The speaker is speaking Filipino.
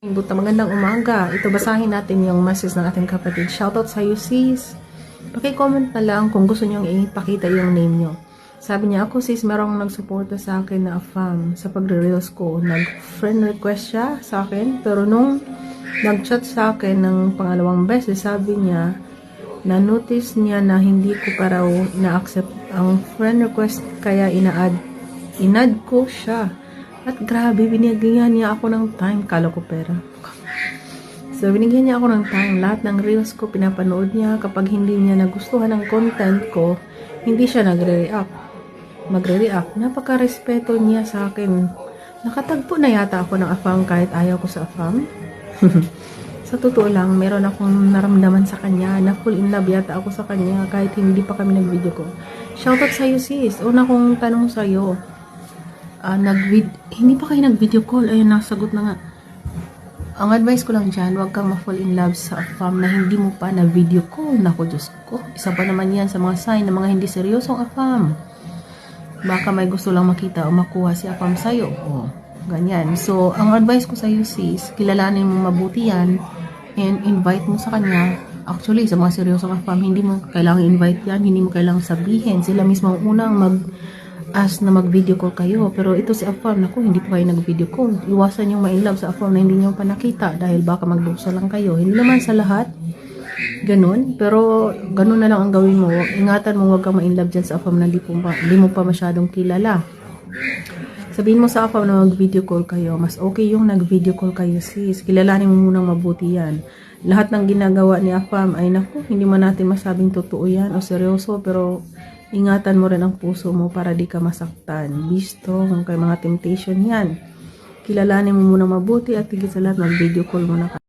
Buta, magandang umaga. Ito, basahin natin yung message ng ating kapatid. Shoutout sa iyo, sis. Paki-comment na lang kung gusto nyo ipakita yung name nyo. Sabi niya, ako sis, merong nagsuporta sa akin na afam sa pagre-reels ko. Nag-friend request siya sa akin, pero nung nag-chat sa akin ng pangalawang beses, sabi niya, na-notice niya na hindi ko pa raw na-accept ang friend request, kaya inad ko siya. At grabe, binigyan niya ako ng time. Kala ko pera. So, binigyan niya ako ng time. Lahat ng reels ko, pinapanood niya. Kapag hindi niya nagustuhan ang content ko, hindi siya magre-react. Napaka-respeto niya sa akin. Nakatagpo na yata ako ng afam kahit ayaw ko sa afam. Sa totoo lang, meron akong naramdaman sa kanya. Na full in love yata ako sa kanya kahit hindi pa kami nag-video ko. Shoutout sa'yo, sis. Una kong tanong sa'yo. Hindi pa kayo nag-video call. Ayun, nasagot na nga. Ang advice ko lang dyan, huwag kang ma-fall in love sa afam na hindi mo pa na-video call. Naku, Diyos ko. Isa pa naman yan sa mga sign ng mga hindi seryosong afam. Baka may gusto lang makita o makuha si afam sa'yo. O, ganyan. So, ang advice ko sa'yo, sis, kilalanin mo mabuti yan and invite mo sa kanya. Actually, sa mga seryosong afam, hindi mo kailangang invite yan. Hindi mo kailangang sabihin. Sila mismo ang unang na mag-video call kayo. Pero ito si afam, naku, hindi pa kayo nag-video call. Iwasan yung ma-inlove sa afam na hindi nyo pa nakita dahil baka magdusa lang kayo. Hindi naman sa lahat ganun, pero ganun na lang ang gawin mo. Ingatan mo, huwag kang ma-inlove dyan sa afam na hindi mo pa masyadong kilala. Sabihin mo sa afam na mag-video call kayo. Mas okay yung nag-video call kayo, sis. Kilalanin mo munang mabuti yan. Lahat ng ginagawa ni afam ay naku, hindi man natin masabing totoo yan o seryoso, pero ingatan mo rin ang puso mo para di ka masaktan. Be strong kay mga temptation yan. Kilalanin mo muna mabuti at higit sa lahat mag-video call mo na.